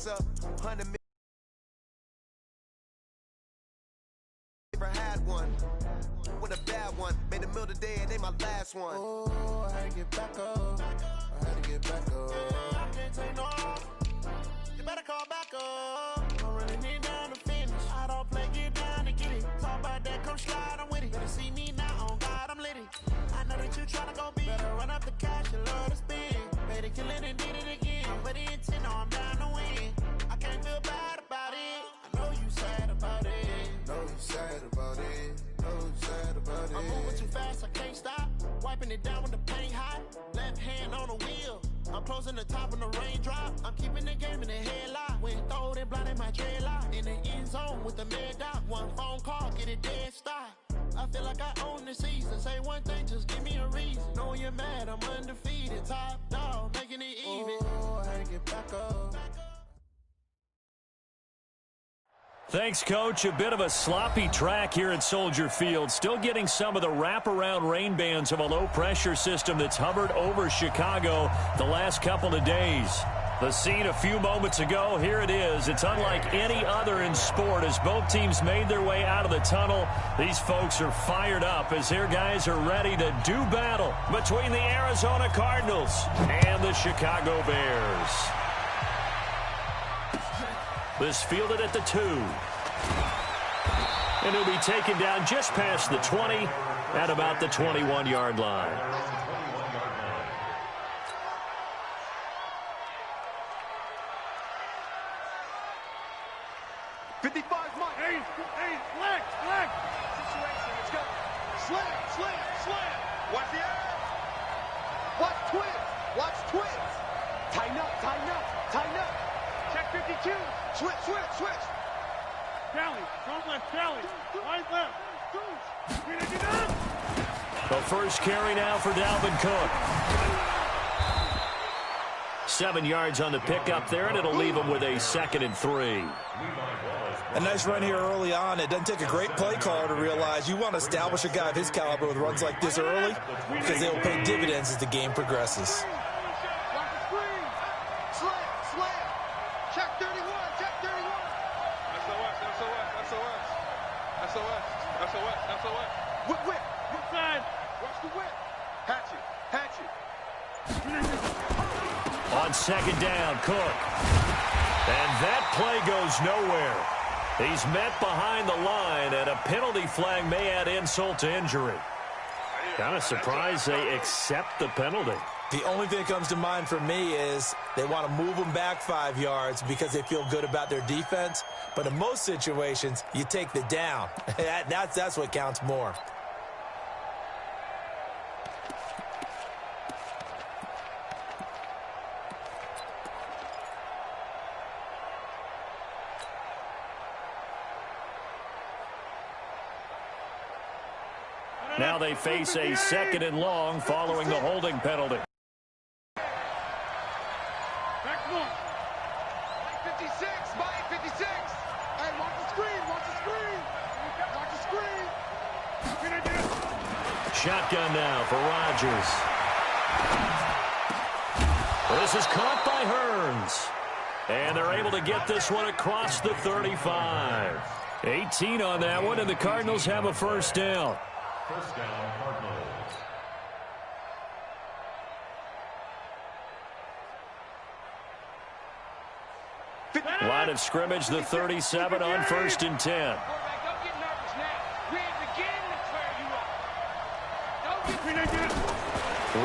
Never had one. With a bad one. Made a meal today and they my last one. Oh, I had to get back up. I had to get back up. I can't take no. You better call back up. I'm running it down to finish. I don't play, get down to get it. Talk about that, come slide, I'm with it. Better see me now, on God, I'm litty. I know that you tryna go big. Better run up the cash and love to spend. Made it, kill it, and did it again. But the intent, no, I'm down to win. I can't feel bad about it. I know you sad about it. Know you sad about it. Know you sad about it. I'm moving too fast, I can't stop. Wiping it down when the paint hot. Left hand on the wheel. I'm closing the top when the raindrop. I'm keeping the game in the headlock. When throwed and blinded my dreadlock. In the end zone with the mad dot. One phone call, get it dead stop. I feel like I own the season. Say one thing, just give me a reason. Knowing you're mad, I'm undefeated. Top dog, making it even. Oh, I had to get back up. Thanks, Coach. A bit of a sloppy track here at Soldier Field. Still getting some of the wraparound rain bands of a low-pressure system that's hovered over Chicago the last couple of days. The scene a few moments ago, here it is. It's unlike any other in sport as both teams made their way out of the tunnel. These folks are fired up as their guys are ready to do battle between the Arizona Cardinals and the Chicago Bears. This fielded at the 2. And he'll be taken down just past the 20 at about the 21-yard line. Leg. Situation, let's go. Slam. Watch the air. Watch twins. Tighten up. Check 52. Switch. Tally, front left, tally. Right left. The first carry now for Dalvin Cook. 7 yards on the pickup there, and it'll leave him with a 2nd and 3. A nice run here early on. It doesn't take a great play caller to realize you want to establish a guy of his caliber with runs like this early because they'll pay dividends as the game progresses. Check 31. SOS. Whip. Inside. Watch the whip. Hatchet. On 2nd down, Cook. And that play goes nowhere. He's met behind the line, and a penalty flag may add insult to injury. Kind of surprised they accept the penalty. The only thing that comes to mind for me is they want to move them back 5 yards because they feel good about their defense. But in most situations, you take the down. That's what counts more. Now they face a 2nd and long following the holding penalty. Shotgun now for Rodgers. This is caught by Hearns. And they're able to get this one across the 35. 18 on that one, and the Cardinals have a first down. First down, Cardinals. Line of scrimmage, the 37 on 1st and 10.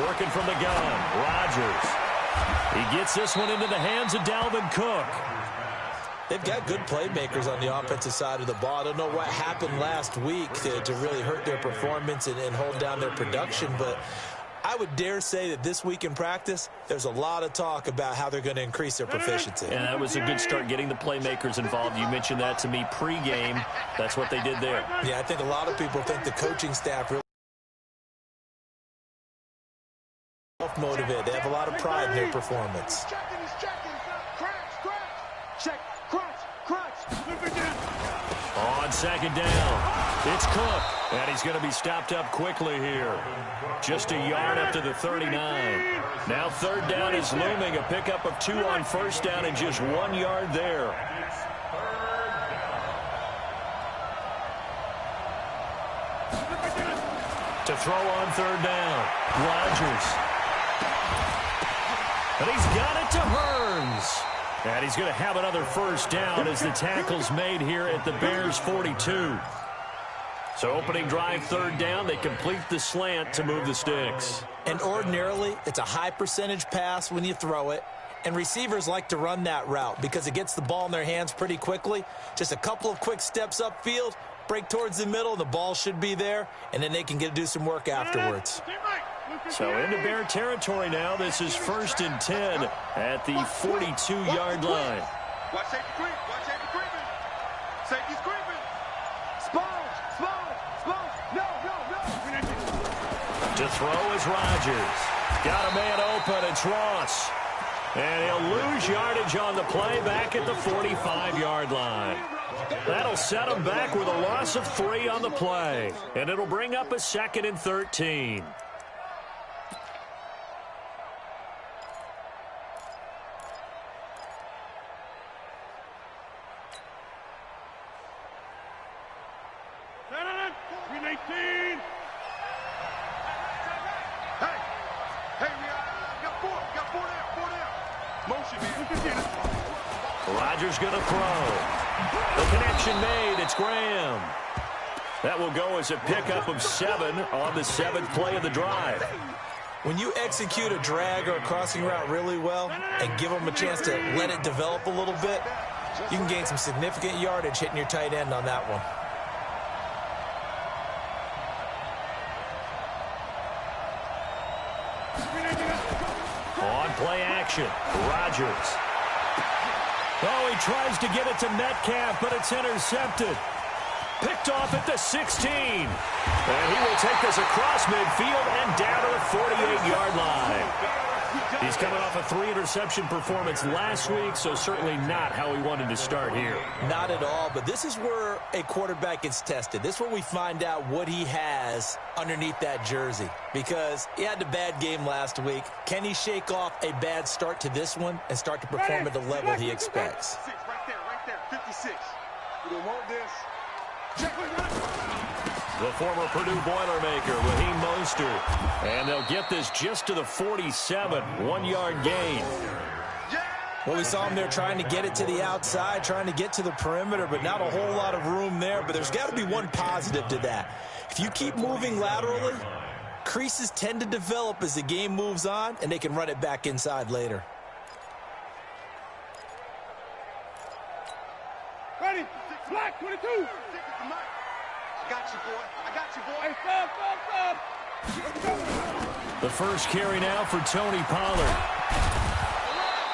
Working from the gun, Rodgers. He gets this one into the hands of Dalvin Cook. They've got good playmakers on the offensive side of the ball. I don't know what happened last week to really hurt their performance and hold down their production, but I would dare say that this week in practice, there's a lot of talk about how they're going to increase their proficiency. And that was a good start, getting the playmakers involved. You mentioned that to me pregame. That's what they did there. Yeah, I think a lot of people think the coaching staff really self-motivated. They have a lot of pride in their performance. On 2nd down, it's Cook. And he's going to be stopped up quickly here. Just a yard up to the 39. Now third down is looming. A pickup of 2 on first down and just 1 yard there. To throw on third down. Rodgers. And he's got it to Hearns. And he's going to have another first down as the tackle's made here at the Bears' 42. So opening drive third down, they complete the slant to move the sticks. And ordinarily, it's a high percentage pass when you throw it. And receivers like to run that route because it gets the ball in their hands pretty quickly. Just a couple of quick steps upfield, break towards the middle, the ball should be there, and then they can do some work afterwards. So into Bear territory now. This is 1st and 10 at the 42-yard line. Watch safety creep. Watch safety creeping. Safety's creeping. Sponge. No. To throw is Rodgers. Got a man open. It's Ross. And he'll lose yardage on the play back at the 45-yard line. That'll set him back with a loss of 3 on the play. And it'll bring up a 2nd and 13. Rodgers going to throw. The connection made. It's Graham. That will go as a pickup of 7 on the 7th play of the drive. When you execute a drag or a crossing route really well and give them a chance to let it develop a little bit, you can gain some significant yardage hitting your tight end on that one. On play action, Rodgers. Oh, he tries to get it to Metcalf, but it's intercepted. Picked off at the 16. And he will take this across midfield and down to the 48-yard line. He's coming off a 3-interception performance last week, so certainly not how he wanted to start here. Not at all, but this is where a quarterback gets tested. This is where we find out what he has underneath that jersey, because he had a bad game last week. Can he shake off a bad start to this one and start to perform at the level he expects? Right there, 56. We don't want this. The former Purdue Boilermaker, Raheem Mostert. And they'll get this just to the 47, 1-yard gain. Well, we saw him there trying to get it to the outside, trying to get to the perimeter, but not a whole lot of room there. But there's got to be one positive to that. If you keep moving laterally, creases tend to develop as the game moves on, and they can run it back inside later. Ready? Black 22. I got you, boy. Hey, stop. The first carry now for Tony Pollard.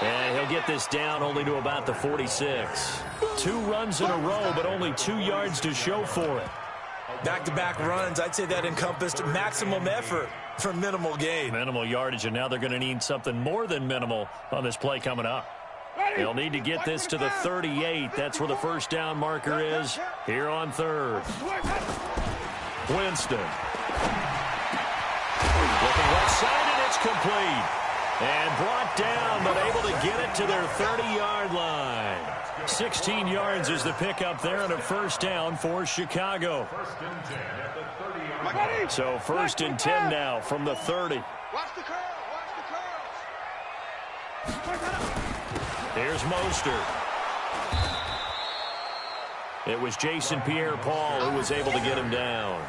And he'll get this down only to about the 46. 2 runs in a row, but only 2 yards to show for it. Back-to-back runs, I'd say that encompassed maximum effort for minimal gain. Minimal yardage, and now they're going to need something more than minimal on this play coming up. They'll need to get this to the 38. That's where the first down marker is here on third. Winston. Looking left side, and it's complete. And brought down, but able to get it to their 30-yard line. 16 yards is the pickup there, and a first down for Chicago. So 1st and 10 now from the 30. Watch the curl. Here's Mostert. It was Jason Pierre-Paul who was able to get him down.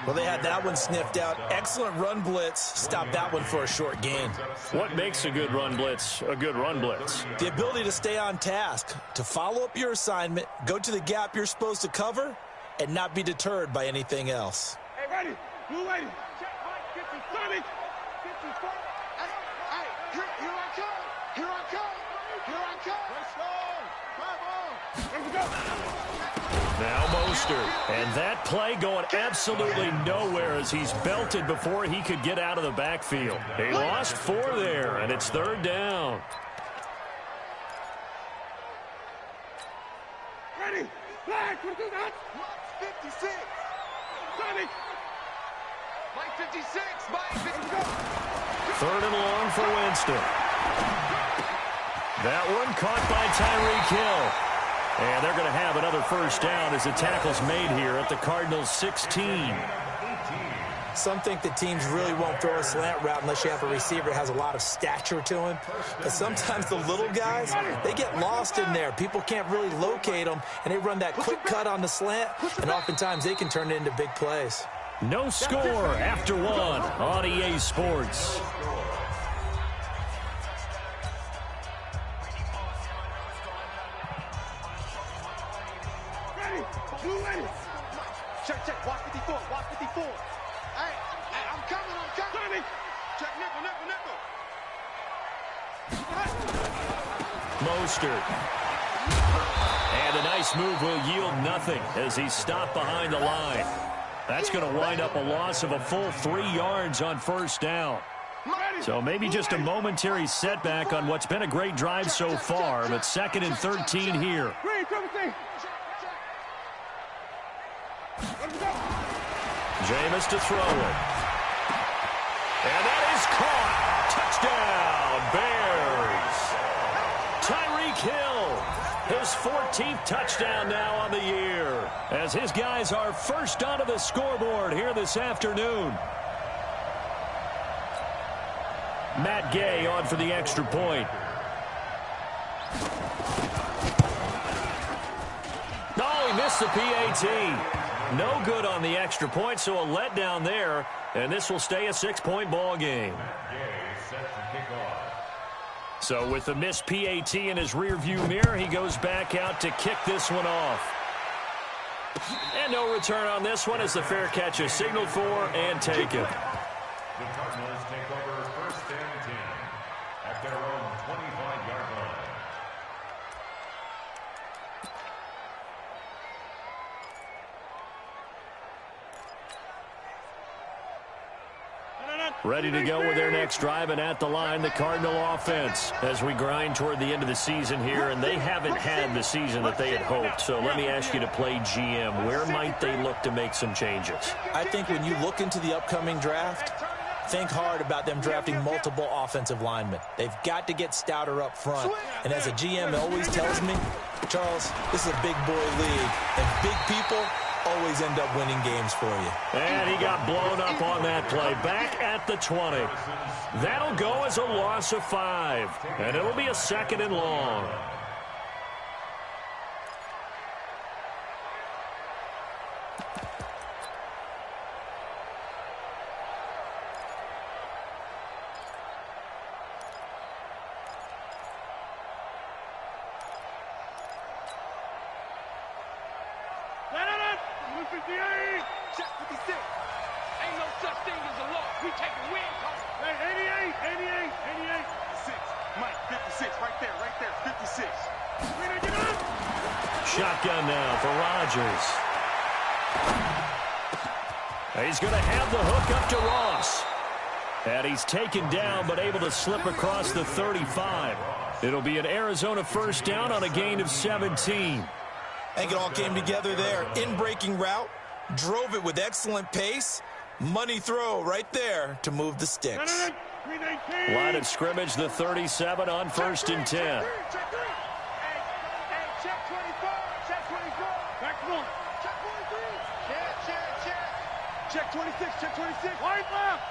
Well, they had that one sniffed out. Excellent run blitz. Stopped that one for a short gain. What makes a good run blitz a good run blitz? The ability to stay on task, to follow up your assignment, go to the gap you're supposed to cover, and not be deterred by anything else. Hey, ready. Blue lady. Check, Mike. Get your Sonic. Get your Sonic. Hey, here I come. Now Mostert, and that play going absolutely nowhere as he's belted before he could get out of the backfield. He lost 4 there, and it's 3rd down. Ready, flag, 56. Mike 56, Mike 56. Third and long for Winston. That one caught by Tyreek Hill. And they're going to have another first down as the tackle's made here at the Cardinals' 16. Some think that teams really won't throw a slant route unless you have a receiver that has a lot of stature to him. But sometimes the little guys, they get lost in there. People can't really locate them, and they run that quick cut on the slant, and oftentimes they can turn it into big plays. No score after one on EA Sports. Check, watch 54, watch 54. Hey, I'm coming. Check nickel. Mostert. And a nice move will yield nothing as he's stopped behind the line. That's going to wind up a loss of a full 3 yards on first down. So maybe just a momentary setback on what's been a great drive so far, but 2nd and 13 here. Jameis to throw it. And that is caught. Touchdown, Bears. Tyreek Hill, his 14th touchdown now on the year, as his guys are first onto the scoreboard here this afternoon. Matt Gay on for the extra point. Oh, he missed the PAT. No good on the extra point, so a letdown there, and this will stay a 6-point ball game. So with the missed PAT in his rearview mirror, he goes back out to kick this one off. And no return on this one as the fair catch is signaled for and taken. The Cardinals take over 1st and 10 at their own 25-yard line. Ready to go with their next drive, and at the line, the Cardinal offense as we grind toward the end of the season here, and they haven't had the season that they had hoped. So let me ask you to play GM. Where might they look to make some changes? I think when you look into the upcoming draft, think hard about them drafting multiple offensive linemen. They've got to get stouter up front. And as a GM always tells me, Charles, this is a big boy league, and big people always end up winning games for you. And he got blown up on that play. Back at the 20. That'll go as a loss of 5. And it'll be a 2nd and long. Check 56. Ain't no such thing as a loss. We take a win. Hey, 88. 6. Mike, 56. Right there. 56. Shotgun now for Rodgers. He's going to have the hook up to Ross. And he's taken down but able to slip across the 35. It'll be an Arizona first down on a gain of 17. I think it all came together there. In-breaking route, drove it with excellent pace. Money throw right there to move the sticks. Line of scrimmage, the 37 on 1st and 10. Hey, check 24. Check 24. Back one. Check 23. Check 26. Check 26. Right left.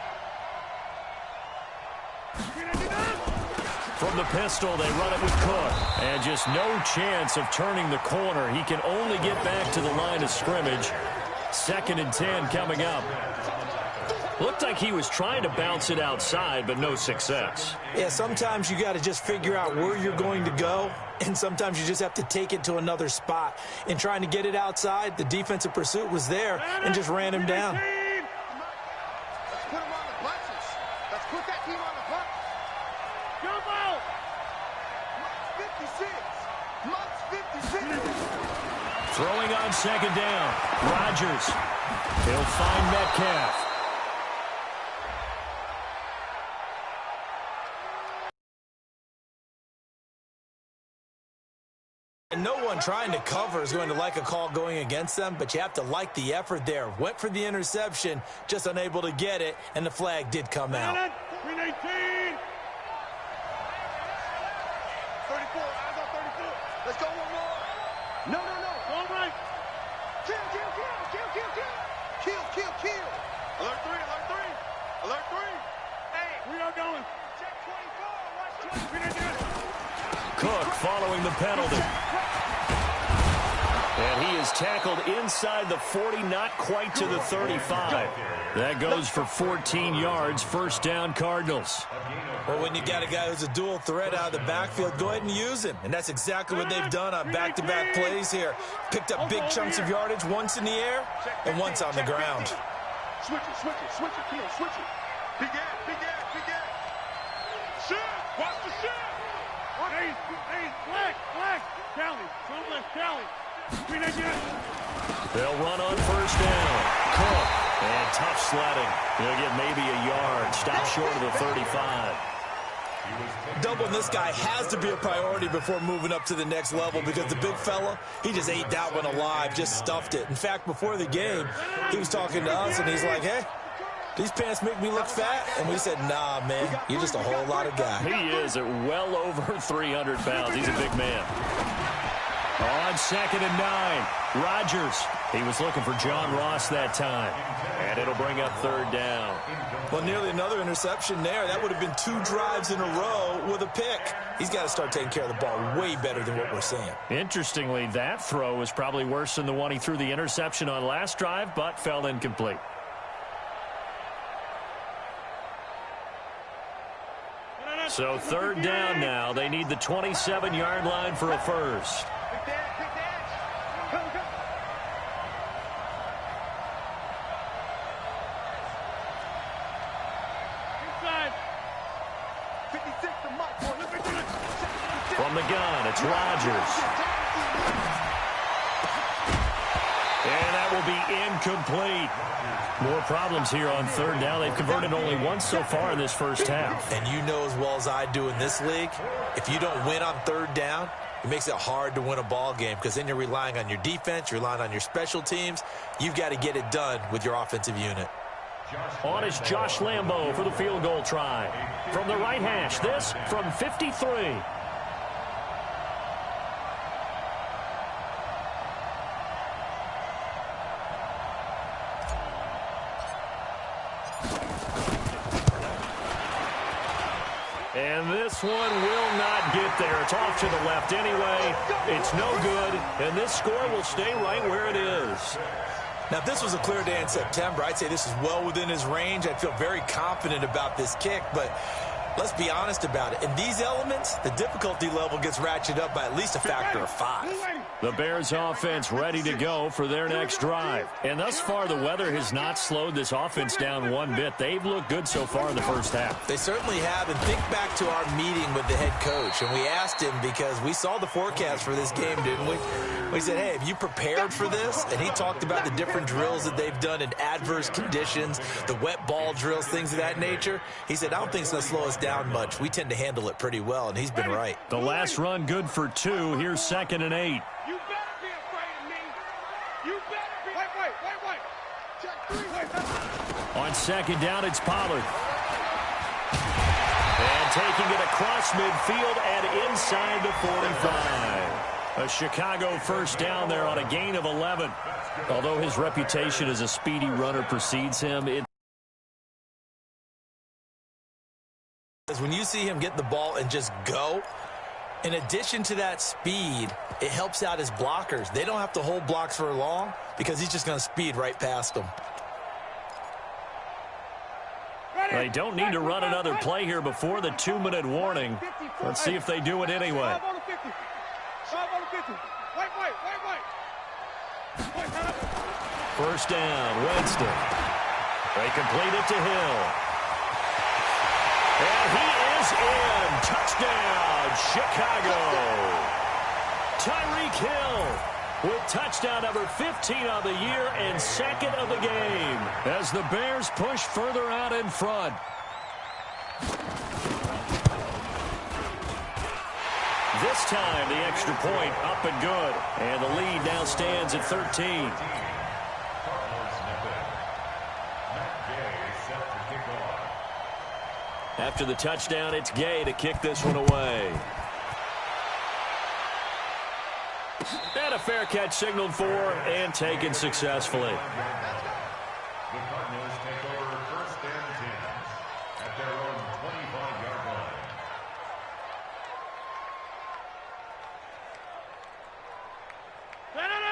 From the pistol, they run it with Cook. And just no chance of turning the corner. He can only get back to the line of scrimmage. 2nd and 10 coming up. Looked like he was trying to bounce it outside, but no success. Yeah, sometimes you got to just figure out where you're going to go, and sometimes you just have to take it to another spot. In trying to get it outside, the defensive pursuit was there and just ran him down. Let's put him on the bunches. Let's put that team on the bunch. Jump out. Mike's 56. Mike's 56. Throwing on 2nd down. Rodgers. He'll find Metcalf. And no one trying to cover is going to like a call going against them, but you have to like the effort there. Went for the interception, just unable to get it, and the flag did come out. 318. 34, eyes on 34. Let's go one more. No. All right. Kill. Alert 3. Alert 3. Hey, we are going. Check 24. Watch 20. Cook following the penalty. And he is tackled inside the 40, not quite to the 35. That goes for 14 yards, first down Cardinals. Well, when you got a guy who's a dual threat out of the backfield, go ahead and use him. And that's exactly what they've done on back-to-back plays here. Picked up big chunks of yardage, once in the air and once on the ground. Switch it, Keel, switch it. Big ass. Shit, watch the shit. Hey, black. Callie. They'll run on first down. Cook. And tough sledding. He'll get maybe a yard. Stop short of the 35. Doubling this guy has to be a priority before moving up to the next level because the big fella, he just ate that one alive, just stuffed it. In fact, before the game, he was talking to us, and he's like, hey, these pants make me look fat? And we said, nah, man, you're just a whole lot of guy. He is at well over 300 pounds. He's a big man. On 2nd and 9, Rodgers. He was looking for John Ross that time. And it'll bring up 3rd down. Well, nearly another interception there. That would have been 2 drives in a row with a pick. He's got to start taking care of the ball way better than what we're seeing. Interestingly, that throw was probably worse than the one he threw the interception on last drive, but fell incomplete. So 3rd down now. They need the 27-yard line for a first. From the gun, it's Rodgers. And that will be incomplete. More problems here on 3rd down. They've converted only once so far in this first half. And you know as well as I do in this league, if you don't win on 3rd down, it makes it hard to win a ball game because then you're relying on your defense, you're relying on your special teams. You've got to get it done with your offensive unit. On is Josh Lambo for the field goal try. From the right hash, this from 53. And this one will not get there. It's off to the left anyway. It's no good, and this score will stay right where it is. Now, if this was a clear day in September, I'd say this is well within his range. I'd feel very confident about this kick, but let's be honest about it. In these elements, the difficulty level gets ratcheted up by at least a factor of 5. The Bears offense ready to go for their next drive. And thus far, the weather has not slowed this offense down one bit. They've looked good so far in the first half. They certainly have. And think back to our meeting with the head coach. And we asked him because we saw the forecast for this game, didn't we? We said, hey, have you prepared for this? And he talked about the different drills that they've done in adverse conditions, the wet ball drills, things of that nature. He said, I don't think it's going to slow us down much. We tend to handle it pretty well, and he's been right. The last run good for 2. Here's 2nd and 8. You better be afraid of me. You better be. Wait. Check 3. On 2nd down, it's Pollard. And taking it across midfield and inside the 45. A Chicago first down there on a gain of 11. Although his reputation as a speedy runner precedes him, when you see him get the ball and just go, in addition to that speed, it helps out his blockers. They don't have to hold blocks for long because he's just going to speed right past them. They don't need to run another play here before the 2-minute warning. Let's see if they do it anyway. First down, Winston. They complete it to Hill. And he is in. Touchdown, Chicago. Tyreek Hill with touchdown number 15 of the year and 2nd of the game as the Bears push further out in front. This this time, the extra point up and good. And the lead now stands at 13. After the touchdown, it's Gay to kick this one away. And a fair catch signaled for and taken successfully. The Cardinals take over first and 10 at their own 25-yard line.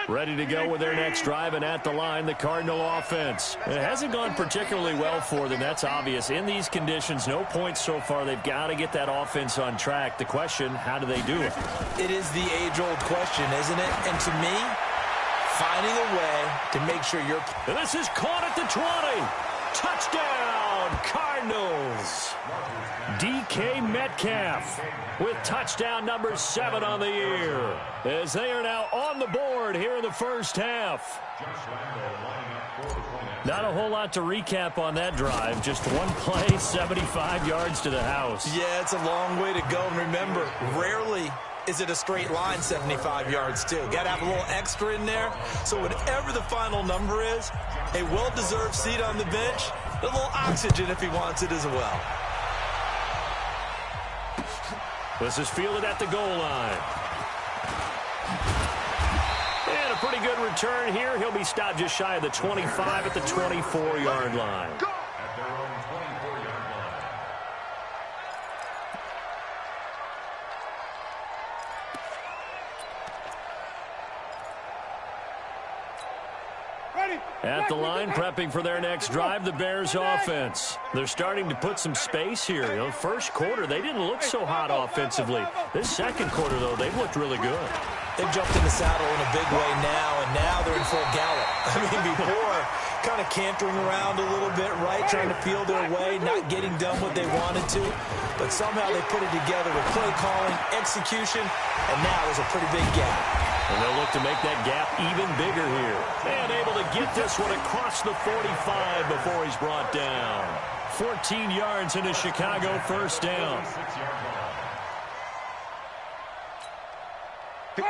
Ready to go with their next drive, and at the line, the Cardinal offense. It hasn't gone particularly well for them. That's obvious. In these conditions, no points so far. They've got to get that offense on track. The question, how do they do it? It is the age-old question, isn't it? And to me, finding a way to make sure you're... And this is caught at the 20. Touchdown, Cardinals. DK Metcalf with touchdown number 7 on the year, as they are now on the board here in the first half. Not a whole lot to recap on that drive. Just one play, 75 yards to the house. Yeah, it's a long way to go. And remember, rarely is it a straight line 75 yards, too. Got to have a little extra in there. So whatever the final number is, a well-deserved seat on the bench, a little oxygen if he wants it as well. This is fielded at the goal line. And a pretty good return here. He'll be stopped just shy of the 25 at the 24-yard line. At their own 24-yard line. At the line, prepping for their next drive, the Bears offense. They're starting to put some space here. You know, first quarter, they didn't look so hot offensively. This second quarter, though, they've looked really good. They've jumped in the saddle in a big way now, and now they're in full gallop. I mean, before, kind of cantering around a little bit, right, trying to feel their way, not getting done what they wanted to. But somehow they put it together with play calling, execution, and now there's a pretty big gap. And they'll look to make that gap even bigger here. And able to get this one across the 45 before he's brought down. 14 yards into Chicago, first down.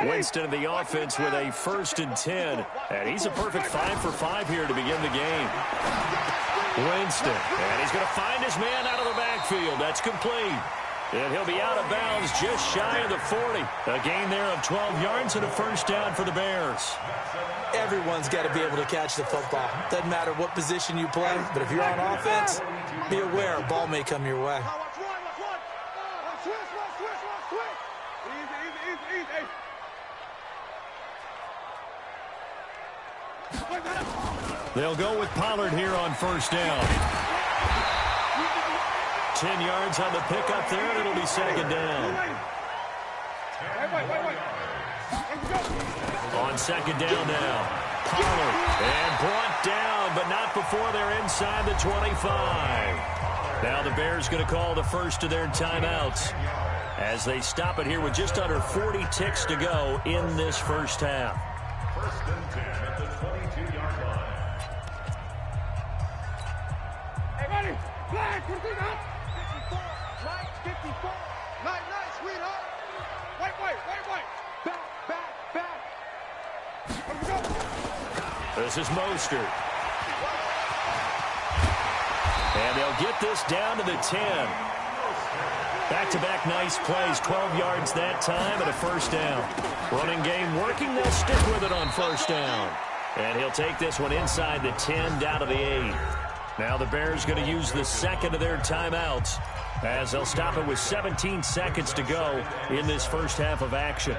Winston in the offense with a 1st and 10. And he's a perfect 5 for 5 here to begin the game. Winston. And he's going to find his man out of the backfield. That's complete. And he'll be out of bounds just shy of the 40. A gain there of 12 yards and a first down for the Bears. Everyone's got to be able to catch the football. Doesn't matter what position you play, but if you're on offense, be aware a ball may come your way. They'll go with Pollard here on first down. 10 yards on the pickup there, and it'll be second down. On second down now. Pollard, and brought down, but not before they're inside the 25. Now the Bears going to call the first of their timeouts as they stop it here with just under 40 ticks to go in this first half. First and 10 at the 22-yard line. Hey, buddy, flag, what do you got? 54. Night, sweetheart. Wait. Back. Let me go. This is Mostert. And they'll get this down to the 10. Back-to-back nice plays, 12 yards that time and a first down. Running game working, they'll stick with it on first down. And he'll take this one inside the 10 down to the 8. Now the Bears going to use the second of their timeouts as they'll stop it with 17 seconds to go in this first half of action.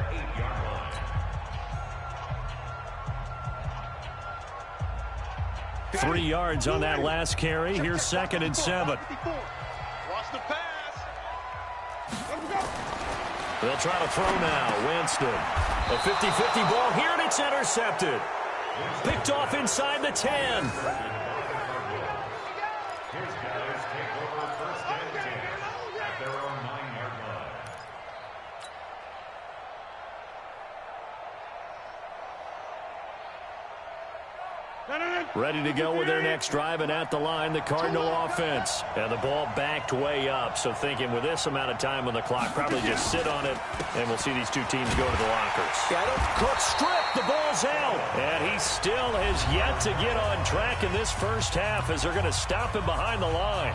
Three yards on that last carry. Here's 2nd and 7. Watch the pass. They'll try to throw now. Winston. A 50-50 ball here, and it's intercepted. Picked off inside the 10. Ready to go with their next drive, and at the line, the Cardinal offense. And the ball backed way up, so thinking with this amount of time on the clock, probably just sit on it, and we'll see these two teams go to the lockers. Cook stripped. The ball's out, and he still has yet to get on track in this first half as they're going to stop him behind the line.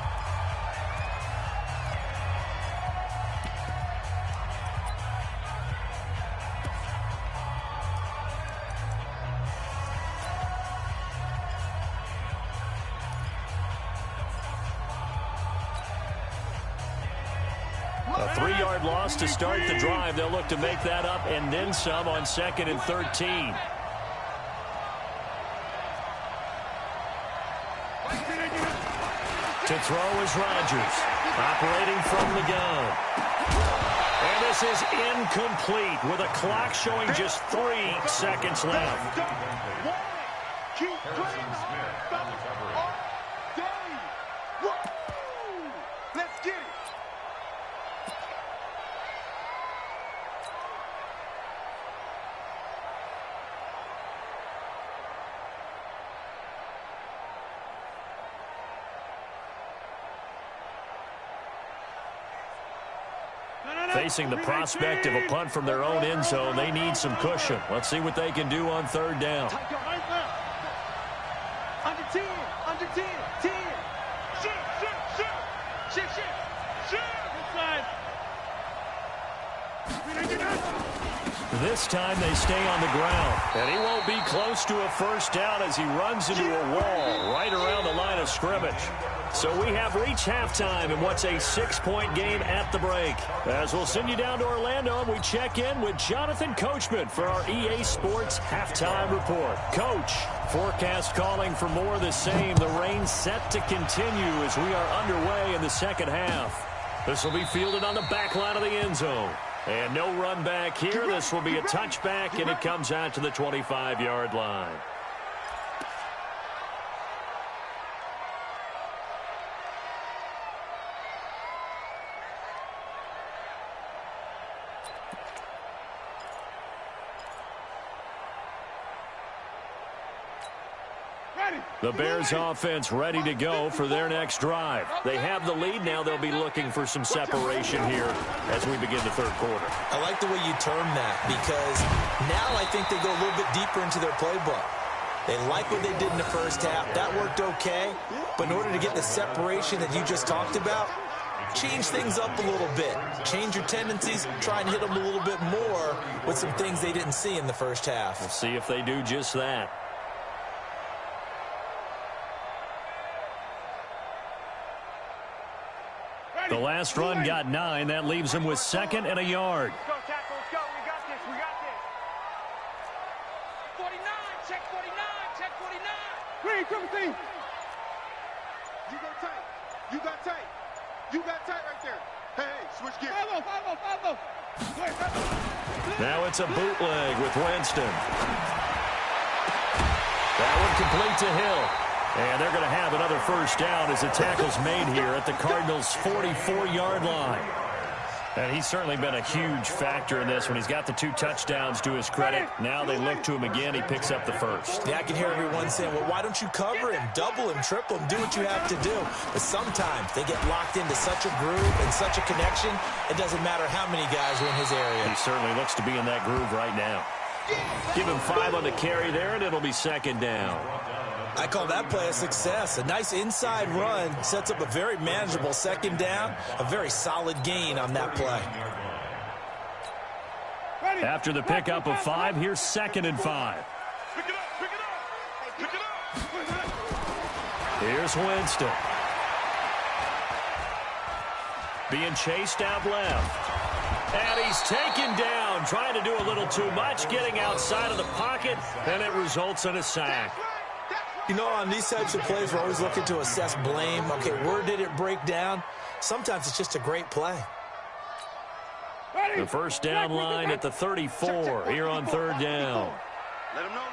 A 3-yard loss to start the drive. They'll look to make that up and then some on 2nd and 13. To throw is Rodgers, operating from the gun. And this is incomplete with a clock showing just 3 seconds left. Let's get it. Facing the prospect of a punt from their own end zone, they need some cushion. Let's see what they can do on 3rd down. Under 10, under 10, 10. Shoot. Inside. This time they stay on the ground, and he won't be close to a first down as he runs into a wall right around the line of scrimmage. So we have reached halftime in what's a 6-point game at the break. As we'll send you down to Orlando, and we check in with Jonathan Coachman for our EA Sports Halftime Report. Coach, forecast calling for more of the same. The rain set to continue as we are underway in the second half. This will be fielded on the back line of the end zone. And no run back here. This will be a touchback, and it comes out to the 25-yard line. The Bears offense ready to go for their next drive. They have the lead. Now they'll be looking for some separation here as we begin the 3rd quarter. I like the way you term that, because now I think they go a little bit deeper into their playbook. They like what they did in the first half. That worked okay. But in order to get the separation that you just talked about, change things up a little bit. Change your tendencies. Try and hit them a little bit more with some things they didn't see in the first half. We'll see if they do just that. The last run got 9. That leaves them with 2nd and a yard. Let's go, tackle. Let's go. We got this. 49. Check 49. Check 49. Green, come see. You got tight. You got tight right there. Hey, switch gears. 5-0. Now it's a bootleg with Winston. That one complete to Hill. And they're going to have another first down as the tackle's made here at the Cardinals' 44-yard line. And he's certainly been a huge factor in this when he's got the 2 touchdowns to his credit. Now they look to him again. He picks up the first. Yeah, I can hear everyone saying, well, why don't you cover him, double him, triple him, do what you have to do. But sometimes they get locked into such a groove and such a connection, it doesn't matter how many guys are in his area. He certainly looks to be in that groove right now. Give him 5 on the carry there, and it'll be 2nd down. I call that play a success. A nice inside run sets up a very manageable 2nd down, a very solid gain on that play. After the pickup of 5, here's 2nd and 5. Pick it up. Here's Winston. Being chased out left. And he's taken down, trying to do a little too much, getting outside of the pocket, and it results in a sack. You know, on these types of plays, we're always looking to assess blame. Okay, where did it break down? Sometimes it's just a great play. The first down line at the 34 here on 3rd down. Let him know.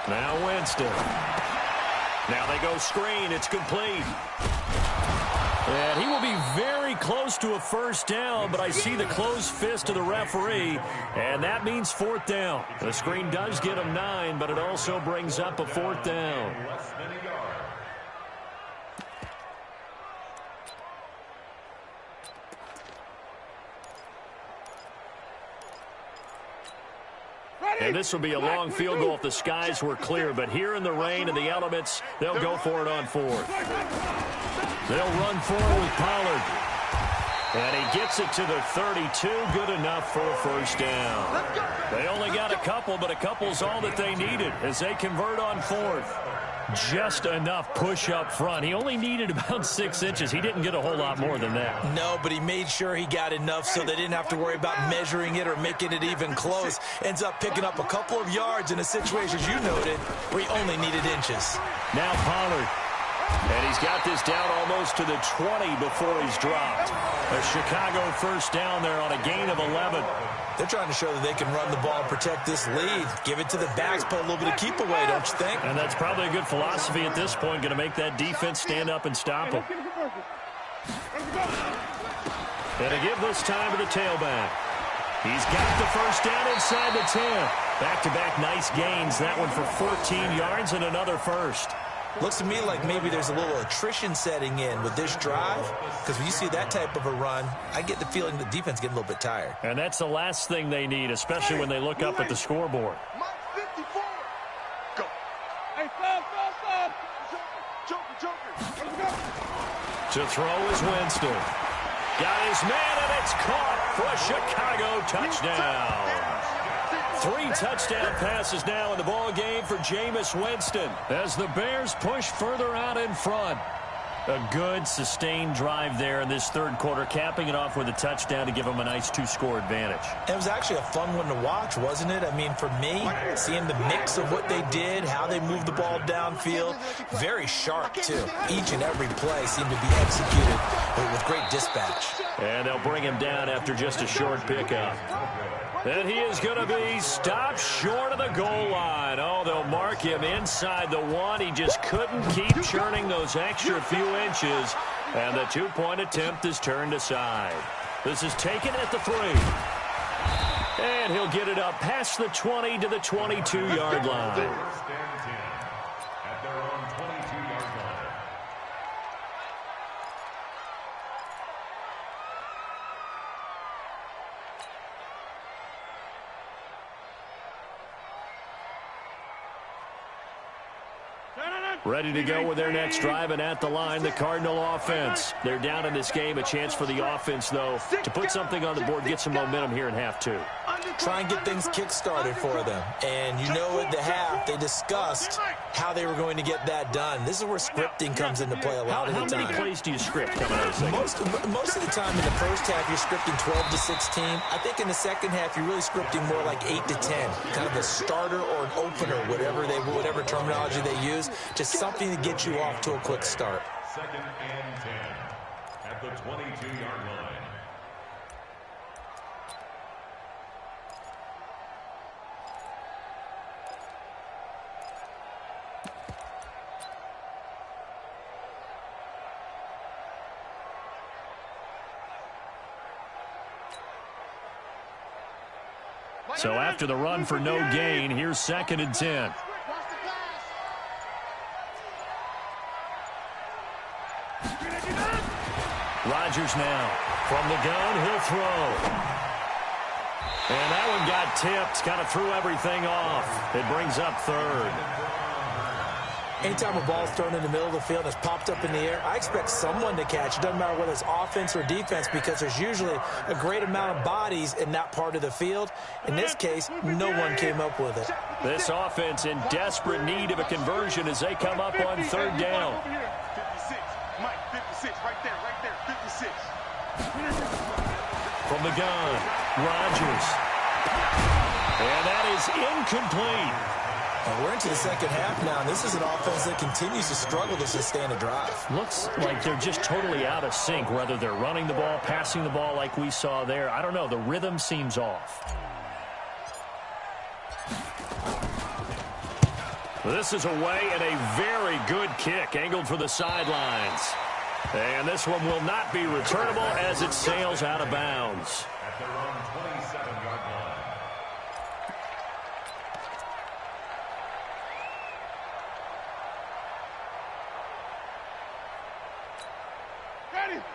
Now Winston. Now they go screen. It's complete. And he will be very close to a first down, but I see the closed fist of the referee, and that means fourth down. The screen does get him 9, but it also brings up a fourth down. Less than a yard. And this will be a long field goal if the skies were clear, but here in the rain and the elements, they'll go for it on fourth. They'll run forward with Pollard. And he gets it to the 32, good enough for a first down. They only got a couple, but a couple's all that they needed as they convert on fourth. Just enough push up front. He only needed about 6 inches. He didn't get a whole lot more than that. No, but he made sure he got enough so they didn't have to worry about measuring it or making it even close. Ends up picking up a couple of yards in a situation, as you noted, where he only needed inches. Now Pollard. And he's got this down almost to the 20 before he's dropped. A Chicago first down there on a gain of 11. They're trying to show that they can run the ball and protect this lead. Give it to the backs, put a little bit of keep away, don't you think? And that's probably a good philosophy at this point, going to make that defense stand up and stop him. And to give this time to the tailback. He's got the first down inside the 10. Back-to-back nice gains. That one for 14 yards and another first. Looks to me like maybe there's a little attrition setting in with this drive, because when you see that type of a run, I get the feeling the defense getting a little bit tired. And that's the last thing they need, especially when they look up at the scoreboard. Go. Hey, stop. Joker. To throw is Winston. Got his man, and it's caught for a Chicago touchdown. 3 touchdown passes now in the ball game for Jameis Winston as the Bears push further out in front. A good, sustained drive there in this third quarter, capping it off with a touchdown to give them a nice 2-score advantage. It was actually a fun one to watch, wasn't it? I mean, for me, seeing the mix of what they did, how they moved the ball downfield, very sharp, too. Each and every play seemed to be executed with great dispatch. And they'll bring him down after just a short pickup. And he is going to be stopped short of the goal line. Oh, they'll mark him inside the 1. He just couldn't keep churning those extra few inches. And the 2-point attempt is turned aside. This is taken at the 3. And he'll get it up past the 20 to the 22-yard line. First and 10 at their own 22-yard line. Ready to go with their next drive, and at the line, the Cardinal offense. They're down in this game. A chance for the offense, though, to put something on the board, get some momentum here in half 2. Try and get things kick-started for them. And you know at the half, they discussed how they were going to get that done. This is where scripting comes into play a lot of the time. How many plays do you script coming out of the second? Most of the time in the first half, you're scripting 12 to 16. I think in the second half, you're really scripting more like 8 to 10. Kind of a starter or an opener, whatever terminology they use. Just something to get you off to a quick start. Second and 10 at the 22-yard line. So after the run for no gain, here's 2nd and 10. Rodgers now. From the gun, he'll throw. And that one got tipped. Kind of threw everything off. It brings up 3rd. Anytime a ball is thrown in the middle of the field and it's popped up in the air, I expect someone to catch. It doesn't matter whether it's offense or defense, because there's usually a great amount of bodies in that part of the field. In this case, no one came up with it. This offense in desperate need of a conversion as they come up on 3rd down. 56. Mike, 56. Right there. 56. From the gun, Rodgers. And that is incomplete. And we're into the second half now, and this is an offense that continues to struggle to sustain a drive. Looks like they're just totally out of sync, whether they're running the ball, passing the ball like we saw there. I don't know. The rhythm seems off. This is away and a very good kick, angled for the sidelines. And this one will not be returnable as it sails out of bounds. At their own 27-yard line.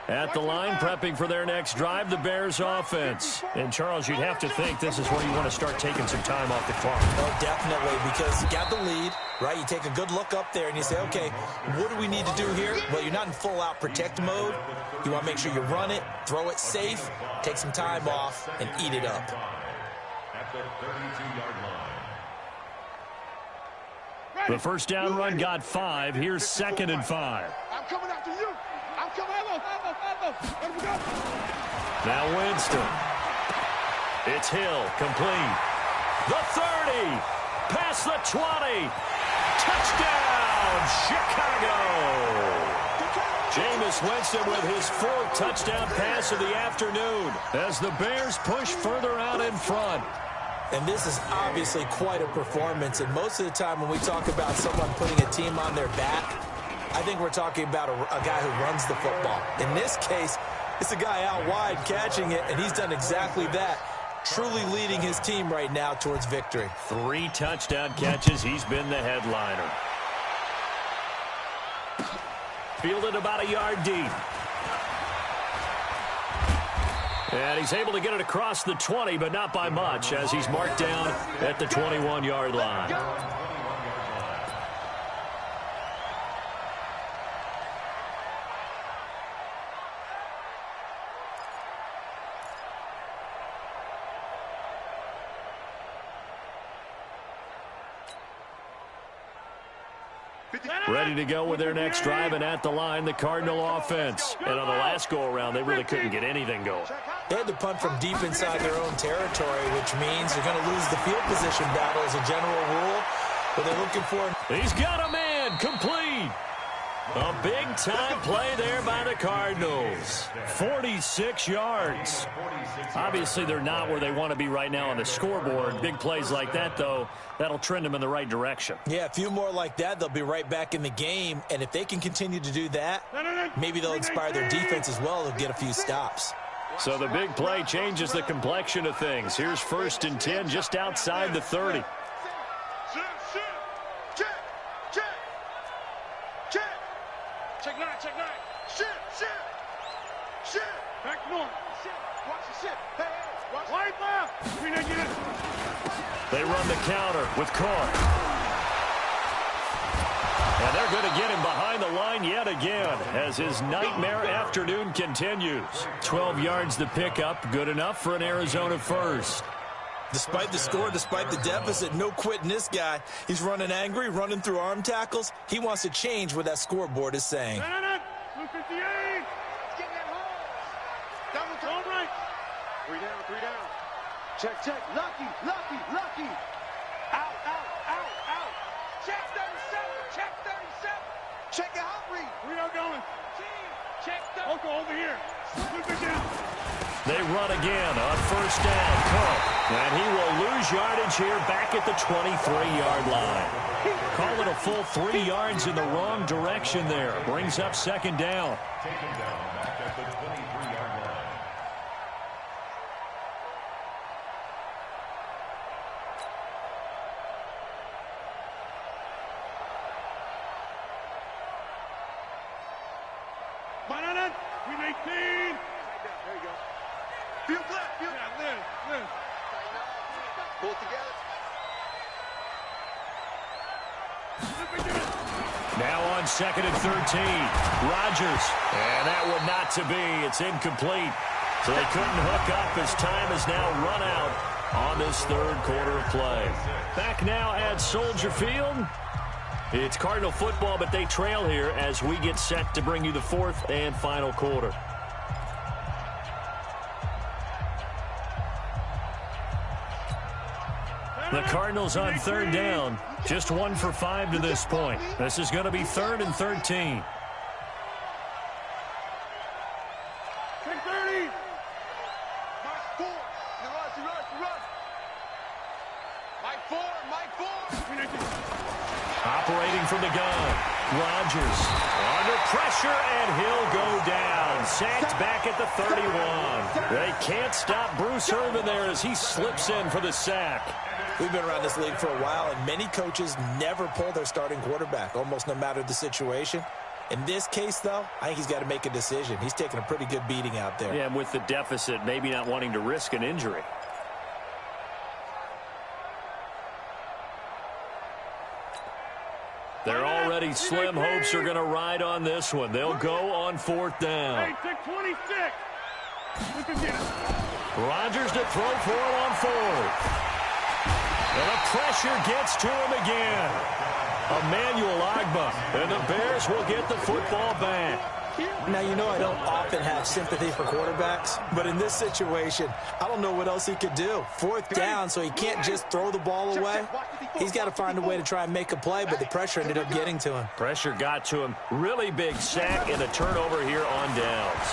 At the line, prepping for their next drive, the Bears offense. And, Charles, you'd have to think this is where you want to start taking some time off the clock. Oh, definitely, because you got the lead, right? You take a good look up there and you say, okay, what do we need to do here? Well, you're not in full-out protect mode. You want to make sure you run it, throw it safe, take some time off, and eat it up. At the 32-yard line. The first down run got 5. Here's 2nd and 5. I'm coming after you. I'm coming. Let me go. Now Winston. It's Hill, complete. The 30. Past the 20. Touchdown, Chicago. Jameis Winston with his 4th touchdown pass of the afternoon as the Bears push further out in front. And this is obviously quite a performance. And most of the time when we talk about someone putting a team on their back, I think we're talking about a guy who runs the football. In this case, it's a guy out wide catching it, and he's done exactly that, truly leading his team right now towards victory. 3 touchdown catches. He's been the headliner. Fielded about a yard deep. And he's able to get it across the 20, but not by much, as he's marked down at the 21-yard line. Ready to go with their next drive, and at the line, the Cardinal offense. And on the last go-around, they really couldn't get anything going. They had to punt from deep inside their own territory, which means they're going to lose the field position battle as a general rule. But they're looking for... He's got a man, complete. A big-time play there by the Cardinals. 46 yards. Obviously, they're not where they want to be right now on the scoreboard. Big plays like that, though, that'll trend them in the right direction. Yeah, a few more like that, they'll be right back in the game. And if they can continue to do that, maybe they'll inspire their defense as well to get a few stops. So the big play changes the complexion of things. Here's 1st and 10 just outside the 30. Check 9. Shit. Back north. Watch the shit. Hey, watch. Wide left. They run the counter with Carr. And they're going to get him behind the line yet again as his nightmare afternoon continues. 12 yards to pick up. Good enough for an Arizona first. Despite the score, despite the deficit, no quitting this guy. He's running angry, running through arm tackles. He wants to change what that scoreboard is saying. 258. Let's get that hole. Double turn right. 3 down. Check. Lucky. Out. Check 37. Check your hot read. We are going. Check 30. Okay, over here. Flip it down. They run again on 1st down. Cook. And he will lose yardage here back at the 23-yard line. Call it a full 3 yards in the wrong direction there. Brings up 2nd down. Taken down back at the 23-yard line. We 18. There you go. Feel flat. Live. Pull it together. Now on 2nd and 13. Rodgers. And that would not to be. It's incomplete. So they couldn't hook up as time is now run out on this 3rd quarter of play. Back now at Soldier Field. It's Cardinal football, but they trail here as we get set to bring you the 4th and final quarter. The Cardinals on 3rd down. Just 1 for 5 to this point. This is going to be 3rd and 13. Check 30. Mike 4. You run. Mike 4. Operating from the gun. Rodgers under pressure, and he'll go down. Sacked back at the 31. They can't stop Bruce Irvin there as he slips in for the sack. We've been around this league for a while, and many coaches never pull their starting quarterback, almost no matter the situation. In this case, though, I think he's got to make a decision. He's taking a pretty good beating out there. Yeah, and with the deficit, maybe not wanting to risk an injury. They're already slim hopes are going to ride on this one. They'll go on 4th down. Rodgers to throw for it on 4th. And the pressure gets to him again. Emmanuel Ogbah. And the Bears will get the football back. Now, you know I don't often have sympathy for quarterbacks, but in this situation, I don't know what else he could do. 4th down, so he can't just throw the ball away. He's got to find a way to try and make a play, but the pressure ended up getting to him. Pressure got to him. Really big sack and a turnover here on downs.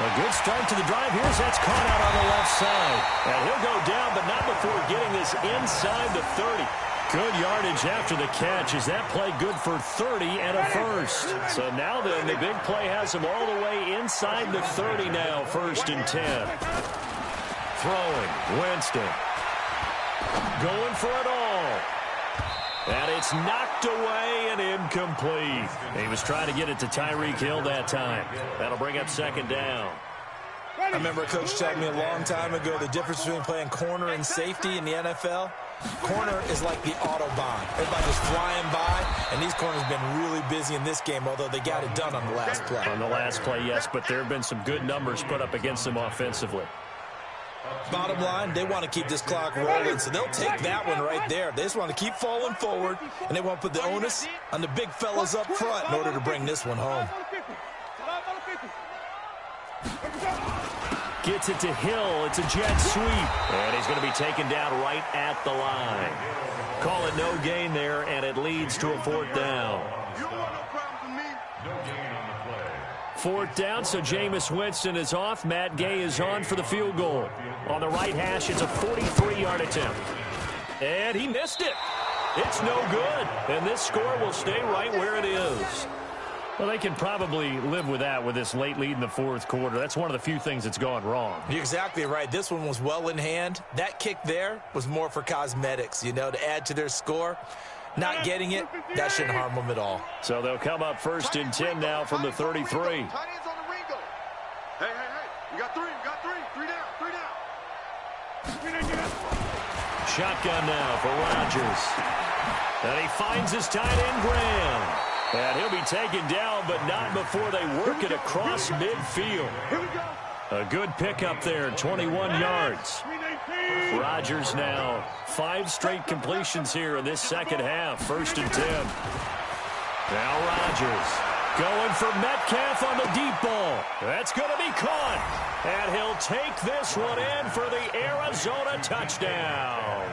A good start to the drive. Here's that's caught out on the left side. And he'll go down, but not before getting this inside the 30. Good yardage after the catch. Is that play good for 30 and a first? So now then, the big play has him all the way inside the 30 now, 1st and 10. Throwing, Winston. Going for it all. And it's knocked away and incomplete. He was trying to get it to Tyreek Hill that time. That'll bring up 2nd down. I remember a coach telling me a long time ago the difference between playing corner and safety in the NFL. Corner is like the Autobahn. Everybody just flying by, and these corners have been really busy in this game, although they got it done on the last play. On the last play, yes, but there have been some good numbers put up against them offensively. Bottom line, they want to keep this clock rolling, so they'll take that one right there. They just want to keep falling forward, and they want to put the onus on the big fellas up front in order to bring this one home. Gets it to Hill. It's a jet sweep. And he's going to be taken down right at the line. Call it no gain there, and it leads to a 4th down. 4th down, so Jameis Winston is off. Matt Gay is on for the field goal. On the right hash, it's a 43-yard attempt. And he missed it. It's no good. And this score will stay right where it is. Well, they can probably live with that with this late lead in the 4th quarter. That's one of the few things that's gone wrong. You're exactly right. This one was well in hand. That kick there was more for cosmetics, you know, to add to their score. Not getting it, that shouldn't harm them at all. So they'll come up 1st and 10 now from the 33. Hey, you got 3, three down. Shotgun now for Rodgers. And he finds his tight end, Graham. And he'll be taken down, but not before they work it across midfield. A good pickup there, 21 yards. Rodgers now 5 straight completions here in this second half, 1st and 10. Now Rodgers going for Metcalf on the deep ball. That's going to be caught. And he'll take this one in for the Arizona touchdown.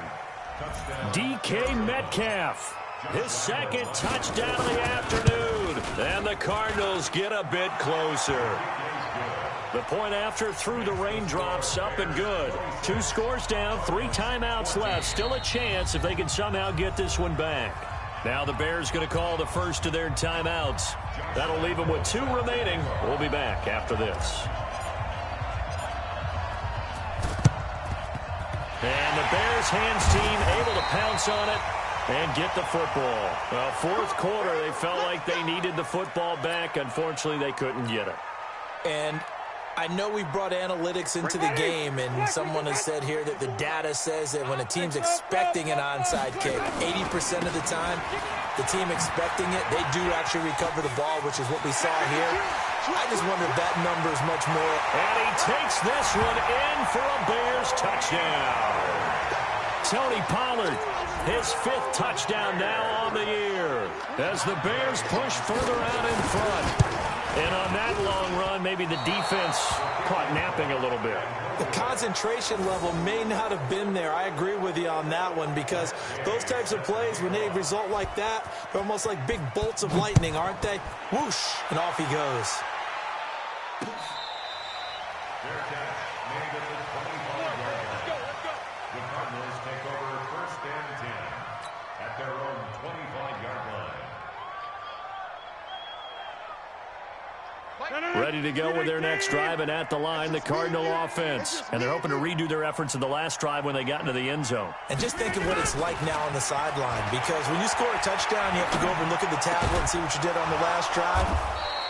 DK Metcalf, his 2nd touchdown of the afternoon. And the Cardinals get a bit closer. The point after through the raindrops, up and good. 2 scores down, 3 timeouts left. Still a chance if they can somehow get this one back. Now the Bears going to call the first of their timeouts. That'll leave them with 2 remaining. We'll be back after this. And the Bears hands team able to pounce on it and get the football. Well, 4th quarter, they felt like they needed the football back. Unfortunately, they couldn't get it. And I know we brought analytics into the game, and someone has said here that the data says that when a team's expecting an onside kick, 80% of the time, the team expecting it, they do actually recover the ball, which is what we saw here. I just wonder if that number is much more. And he takes this one in for a Bears touchdown. Tony Pollard, his 5th touchdown now on the year as the Bears push further out in front. And on that long run, maybe the defense caught napping a little bit. The concentration level may not have been there. I agree with you on that one, because those types of plays, when they result like that, they're almost like big bolts of lightning, aren't they? Whoosh, and off he goes. The Cardinals take over 1st and 10 at their own 25-yard line. Ready to go with their next drive, and at the line, the Cardinal offense. And they're hoping to redo their efforts in the last drive when they got into the end zone. And just think of what it's like now on the sideline, because when you score a touchdown, you have to go over and look at the tablet and see what you did on the last drive.